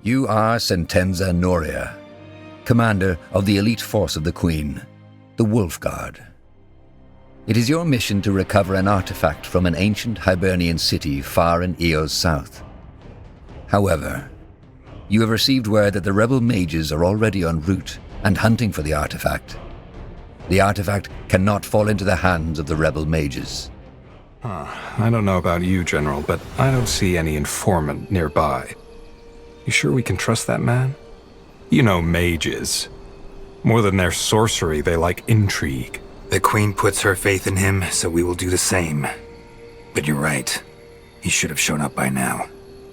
You are Sentenza Noria, commander of the elite force of the Queen, the Wolf Guard. It is your mission to recover an artifact from an ancient Hibernian city far in Eo's south. However, you have received word that the rebel mages are already en route and hunting for the artifact. The artifact cannot fall into the hands of the rebel mages. I don't know about you, General, but I don't see any informant nearby. You sure we can trust that man? You know mages. More than their sorcery, they like intrigue. The Queen puts her faith in him, so we will do the same. But you're right. He should have shown up by now.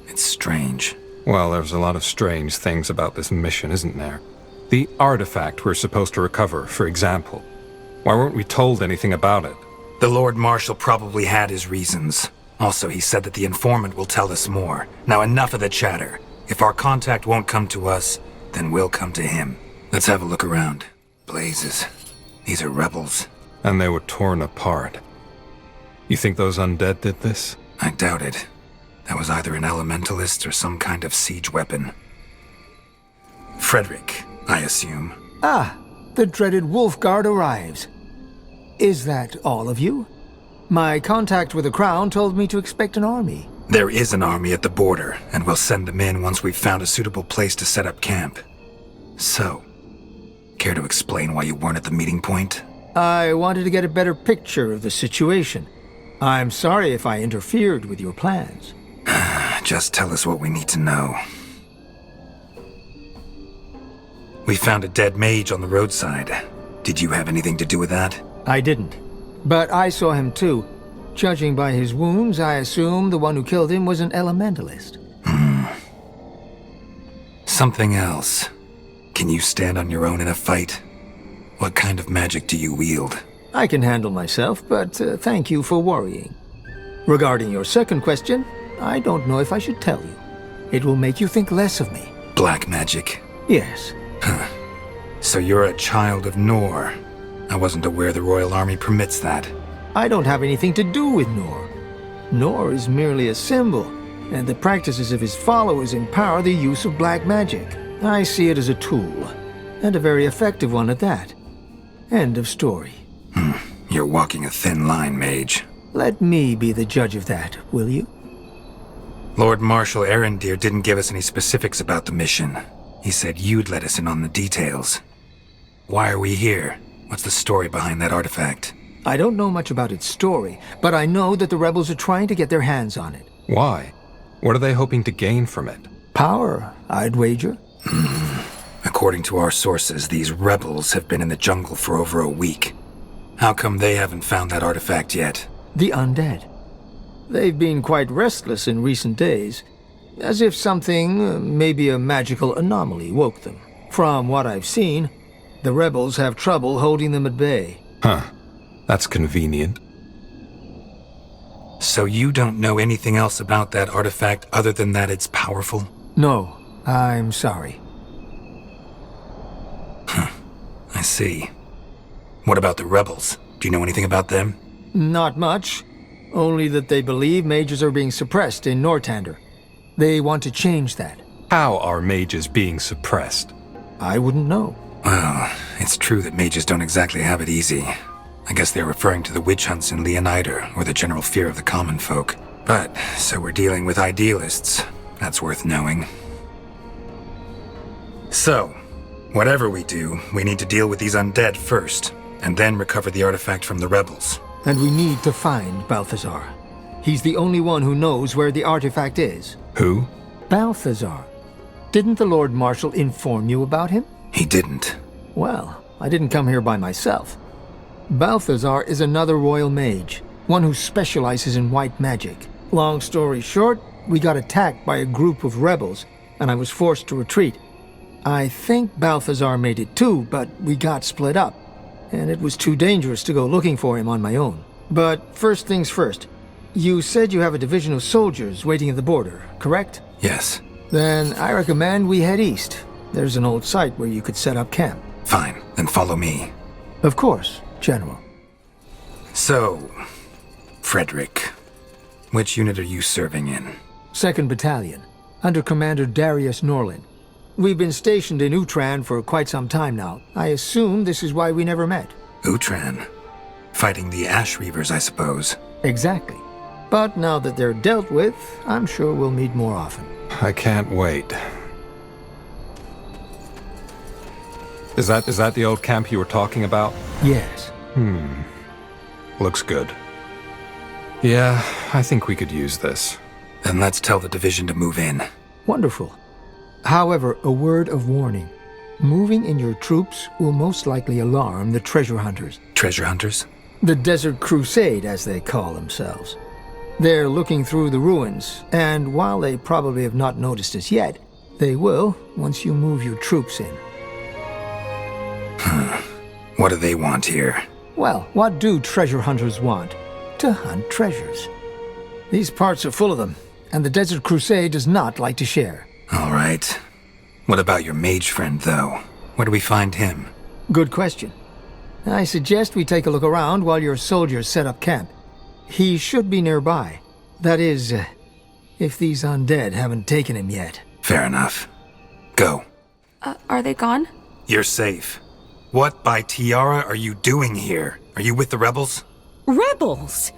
It's strange. Well, there's a lot of strange things about this mission, isn't there? The artifact we're supposed to recover, for example. Why weren't we told anything about it? The Lord Marshal probably had his reasons. Also, he said that the informant will tell us more. Now enough of the chatter. If our contact won't come to us, then we'll come to him. Let's have a look around. Blazes. These are rebels. And they were torn apart. You think those undead did this? I doubt it. That was either an elementalist or some kind of siege weapon. Frederick, I assume. Ah, the dreaded Wolf Guard arrives. Is that all of you? My contact with the Crown told me to expect an army. There is an army at the border, and we'll send them in once we've found a suitable place to set up camp. So, care to explain why you weren't at the meeting point? I wanted to get a better picture of the situation. I'm sorry if I interfered with your plans. Just tell us what we need to know. We found a dead mage on the roadside. Did you have anything to do with that? I didn't. But I saw him too. Judging by his wounds, I assume the one who killed him was an elementalist. Something else. Can you stand on your own in a fight? What kind of magic do you wield? I can handle myself, but thank you for worrying. Regarding your second question, I don't know if I should tell you. It will make you think less of me. Black magic? Yes. So you're a child of Nor. I wasn't aware the Royal Army permits that. I don't have anything to do with Nor. Nor is merely a symbol, and the practices of his followers empower the use of black magic. I see it as a tool, and a very effective one at that. End of story. You're walking a thin line, Mage. Let me be the judge of that, will you? Lord Marshal Arendir didn't give us any specifics about the mission. He said you'd let us in on the details. Why are we here? What's the story behind that artifact? I don't know much about its story, but I know that the rebels are trying to get their hands on it. Why? What are they hoping to gain from it? Power, I'd wager. According to our sources, these rebels have been in the jungle for over a week. How come they haven't found that artifact yet? The undead. They've been quite restless in recent days, as if something, maybe a magical anomaly, woke them. From what I've seen, the rebels have trouble holding them at bay. Huh. That's convenient. So you don't know anything else about that artifact other than that it's powerful? No, I'm sorry. I see. What about the rebels? Do you know anything about them? Not much. Only that they believe mages are being suppressed in Nortander. They want to change that. How are mages being suppressed? I wouldn't know. Well, it's true that mages don't exactly have it easy. I guess they're referring to the witch hunts in Leonider, or the general fear of the common folk. But, so we're dealing with idealists. That's worth knowing. So, whatever we do, we need to deal with these undead first, and then recover the artifact from the rebels. And we need to find Balthazar. He's the only one who knows where the artifact is. Who? Balthazar. Didn't the Lord Marshal inform you about him? He didn't. Well, I didn't come here by myself. Balthazar is another royal mage, one who specializes in white magic. Long story short, we got attacked by a group of rebels, and I was forced to retreat. I think Balthazar made it too, but we got split up, and it was too dangerous to go looking for him on my own. But first things first, you said you have a division of soldiers waiting at the border, correct? Yes. Then I recommend we head east. There's an old site where you could set up camp. Fine, then follow me. Of course, General. So, Frederick, which unit are you serving in? 2nd Battalion. under Commander Darius Norlin. We've been stationed in Utran for quite some time now. I assume this is why we never met. Utran? Fighting the Ash Reavers, I suppose. Exactly. But now that they're dealt with, I'm sure we'll meet more often. I can't wait. Is that the old camp you were talking about? Yes. Looks good. Yeah, I think we could use this. Then let's tell the division to move in. Wonderful. However, a word of warning. Moving in your troops will most likely alarm the treasure hunters. Treasure hunters? The Desert Crusade, as they call themselves. They're looking through the ruins, and while they probably have not noticed us yet, they will once you move your troops in. What do they want here? Well, what do treasure hunters want? To hunt treasures. These parts are full of them, and the Desert Crusade does not like to share. All right. What about your mage friend, though? Where do we find him? Good question. I suggest we take a look around while your soldiers set up camp. He should be nearby. That is, if these undead haven't taken him yet. Fair enough. Go. Are they gone? You're safe. What by Tiara are you doing here? Are you with the rebels? Rebels?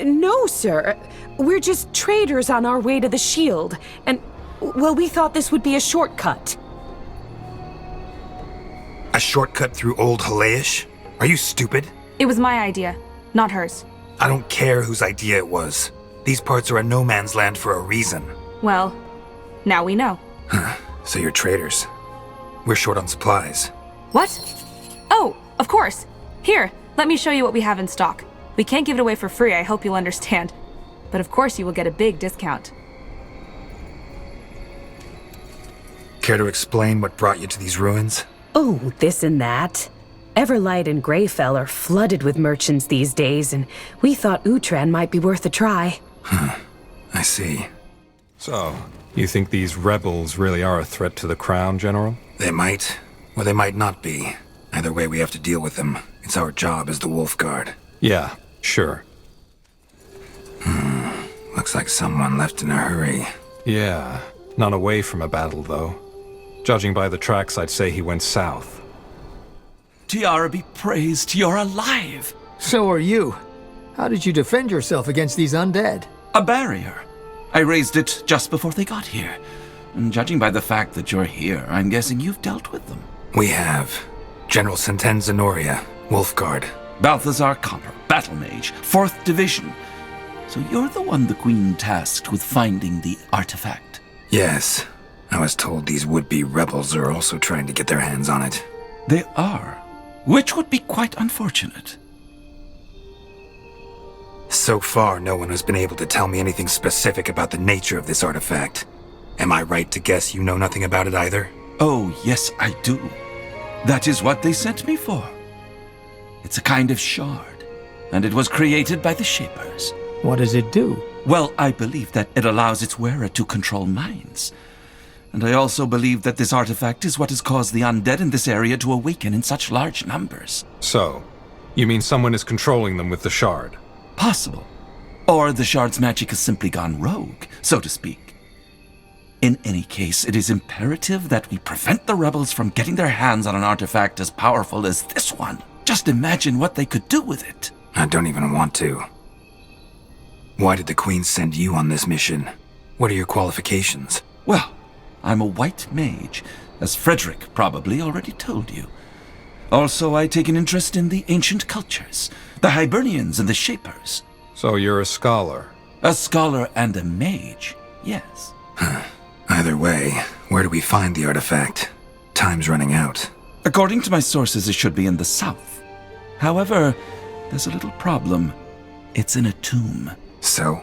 No, sir. We're just traders on our way to the Shield, and, well, we thought this would be a shortcut. A shortcut through Old Halaish? Are you stupid? It was my idea, not hers. I don't care whose idea it was. These parts are a no man's land for a reason. Well, now we know. So you're traders. We're short on supplies. What? Oh, of course. Here, let me show you what we have in stock. We can't give it away for free, I hope you'll understand. But of course you will get a big discount. Care to explain what brought you to these ruins? Oh, this and that. Everlight and Greyfell are flooded with merchants these days, and we thought Utran might be worth a try. I see. So, you think these rebels really are a threat to the crown, General? They might, or they might not be. Either way, we have to deal with them. It's our job as the Wolf Guard. Yeah, sure. Looks like someone left in a hurry. Yeah, not away from a battle, though. Judging by the tracks, I'd say he went south. Tiara be praised, you're alive! So are you. How did you defend yourself against these undead? A barrier. I raised it just before they got here. And judging by the fact that you're here, I'm guessing you've dealt with them. We have. General Sentenza Noria, Wolf Guard. Balthazar Connor, Battle Mage, 4th Division. So you're the one the Queen tasked with finding the artifact? Yes. I was told these would-be rebels are also trying to get their hands on it. They are. Which would be quite unfortunate. So far, no one has been able to tell me anything specific about the nature of this artifact. Am I right to guess you know nothing about it either? Oh, yes, I do. That is what they sent me for. It's a kind of shard, and it was created by the Shapers. What does it do? Well, I believe that it allows its wearer to control minds. And I also believe that this artifact is what has caused the undead in this area to awaken in such large numbers. So, you mean someone is controlling them with the shard? Possible. Or the shard's magic has simply gone rogue, so to speak. In any case, it is imperative that we prevent the rebels from getting their hands on an artifact as powerful as this one. Just imagine what they could do with it. I don't even want to. Why did the Queen send you on this mission? What are your qualifications? Well, I'm a white mage, as Frederick probably already told you. Also, I take an interest in the ancient cultures, the Hibernians and the Shapers. So you're a scholar? A scholar and a mage, yes. Either way, where do we find the artifact? Time's running out. According to my sources, it should be in the south. However, there's a little problem. It's in a tomb. So,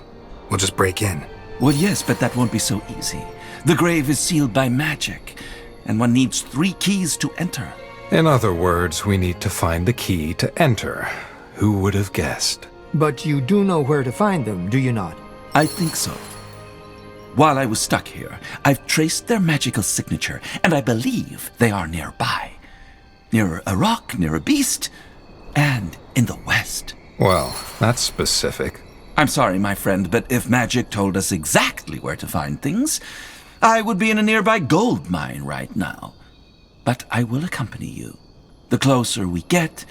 we'll just break in. Well, yes, but that won't be so easy. The grave is sealed by magic, and one needs 3 keys to enter. In other words, we need to find the key to enter. Who would have guessed? But you do know where to find them, do you not? I think so. While I was stuck here, I've traced their magical signature, and I believe they are nearby. Near a rock, near a beast, and in the west. Well, that's specific. I'm sorry, my friend, but if magic told us exactly where to find things, I would be in a nearby gold mine right now. But I will accompany you. The closer we get,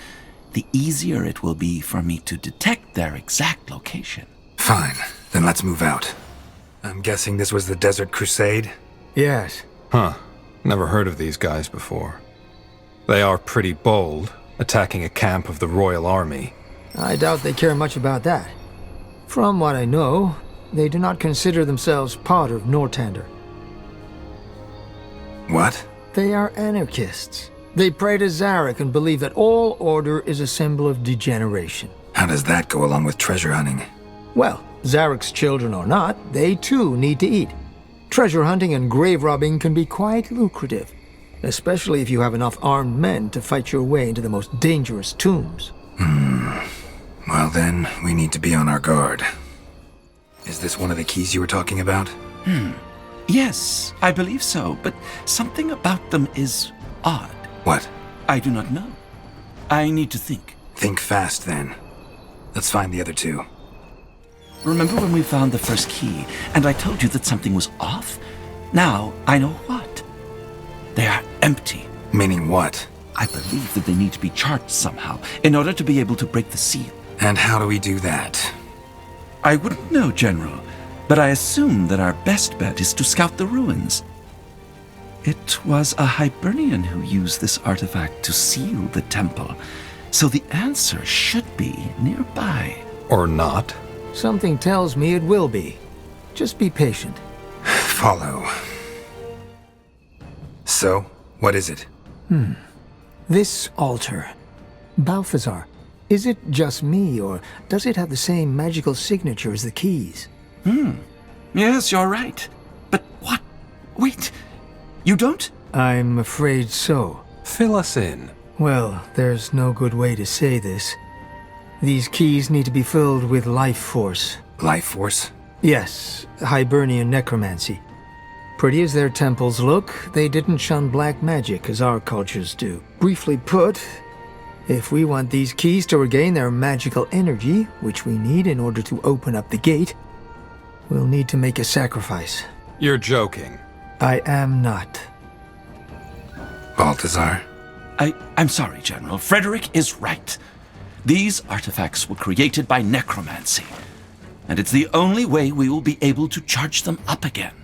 the easier it will be for me to detect their exact location. Fine, then let's move out. I'm guessing this was the Desert Crusade? Yes. Huh. Never heard of these guys before. They are pretty bold, attacking a camp of the Royal Army. I doubt they care much about that. From what I know, they do not consider themselves part of Nortander. What? They are anarchists. They pray to Zarek and believe that all order is a symbol of degeneration. How does that go along with treasure hunting? Well, Zarek's children or not, they too need to eat. Treasure hunting and grave robbing can be quite lucrative, especially if you have enough armed men to fight your way into the most dangerous tombs. Well then, we need to be on our guard. Is this one of the keys you were talking about? Yes, I believe so, but something about them is odd. What? I do not know. I need to think. Think fast then. Let's find the other two. Remember when we found the first key, and I told you that something was off? Now, I know what. They are empty. Meaning what? I believe that they need to be charged somehow, in order to be able to break the seal. And how do we do that? I wouldn't know, General, but I assume that our best bet is to scout the ruins. It was a Hibernian who used this artifact to seal the temple, so the answer should be nearby. Or not. Something tells me it will be. Just be patient. Follow. So, what is it? This altar. Balthazar, is it just me, or does it have the same magical signature as the keys? Yes, you're right. But what? Wait, you don't? I'm afraid so. Fill us in. Well, there's no good way to say this. These keys need to be filled with life force. Life force? Yes, Hibernian necromancy. Pretty as their temples look, they didn't shun black magic as our cultures do. Briefly put, if we want these keys to regain their magical energy, which we need in order to open up the gate, we'll need to make a sacrifice. You're joking. I am not. Balthazar? I'm sorry, General. Frederick is right. These artifacts were created by necromancy, and it's the only way we will be able to charge them up again.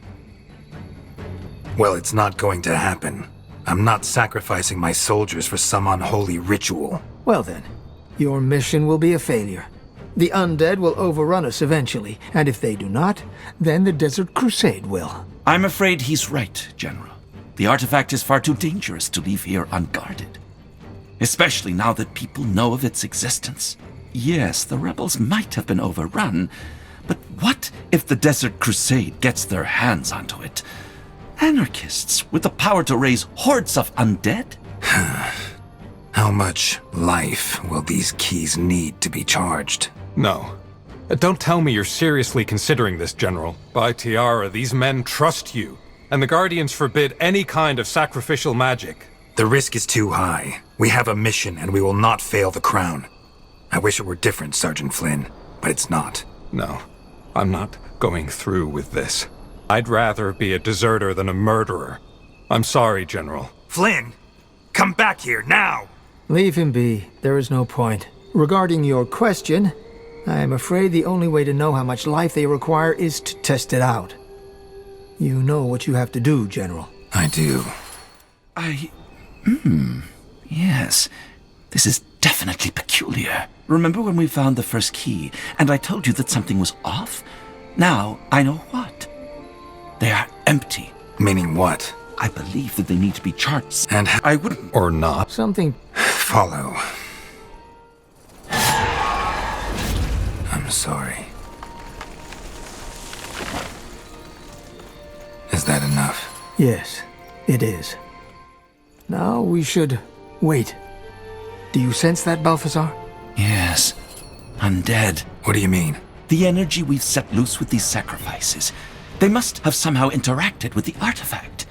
Well, it's not going to happen. I'm not sacrificing my soldiers for some unholy ritual. Well then, your mission will be a failure. The undead will overrun us eventually, and if they do not, then the Desert Crusade will. I'm afraid he's right, General. The artifact is far too dangerous to leave here unguarded. Especially now that people know of its existence. Yes, the rebels might have been overrun, but what if the Desert Crusade gets their hands onto it? Anarchists with the power to raise hordes of undead? How much life will these keys need to be charged? No. Don't tell me you're seriously considering this, General. By Tiara, these men trust you, and the Guardians forbid any kind of sacrificial magic. The risk is too high. We have a mission, and we will not fail the crown. I wish it were different, Sergeant Flynn, but it's not. No, I'm not going through with this. I'd rather be a deserter than a murderer. I'm sorry, General. Flynn! Come back here, now! Leave him be. There is no point. Regarding your question, I am afraid the only way to know how much life they require is to test it out. You know what you have to do, General. I do. Yes. This is definitely peculiar. Remember when we found the first key, and I told you that something was off? Now, I know what. They are empty. Meaning what? I believe that they need to be charged. And I wouldn't... Or not. Something... Follow. I'm sorry. Is that enough? Yes, it is. Now we should wait. Do you sense that, Balthazar? Yes. Undead. What do you mean? The energy we've set loose with these sacrifices. They must have somehow interacted with the artifact.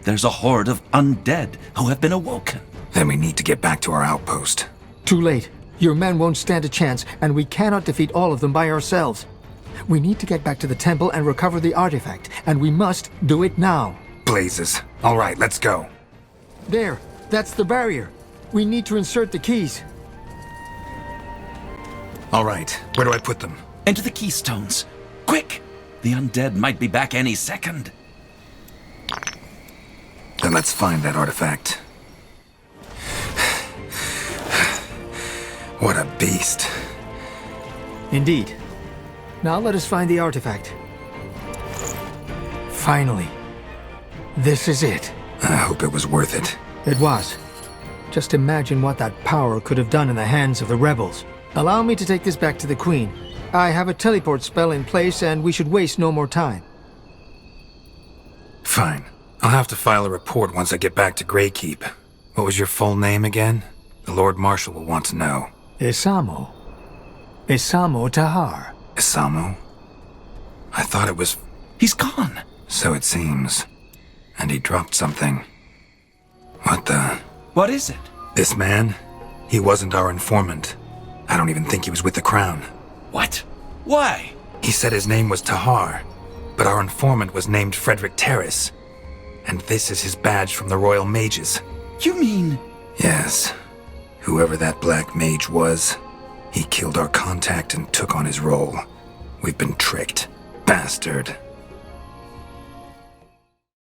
There's a horde of undead who have been awoken. Then we need to get back to our outpost. Too late. Your men won't stand a chance, and we cannot defeat all of them by ourselves. We need to get back to the temple and recover the artifact, and we must do it now. Blazes. All right, let's go. There, that's the barrier. We need to insert the keys. All right, where do I put them? Into the keystones. Quick! The undead might be back any second. Then let's find that artifact. What a beast. Indeed. Now let us find the artifact. Finally. This is it. I hope it was worth it. It was. Just imagine what that power could have done in the hands of the rebels. Allow me to take this back to the Queen. I have a teleport spell in place and we should waste no more time. Fine. I'll have to file a report once I get back to Greykeep. What was your full name again? The Lord Marshal will want to know. Isamo. Isamo Tahar. Isamo? I thought it was... He's gone. So it seems. And he dropped something. What the... What is it? This man? He wasn't our informant. I don't even think he was with the Crown. What? Why? He said his name was Tahar, but our informant was named Frederick Terrace. And this is his badge from the Royal Mages. You mean... Yes. Whoever that black mage was, he killed our contact and took on his role. We've been tricked. Bastard.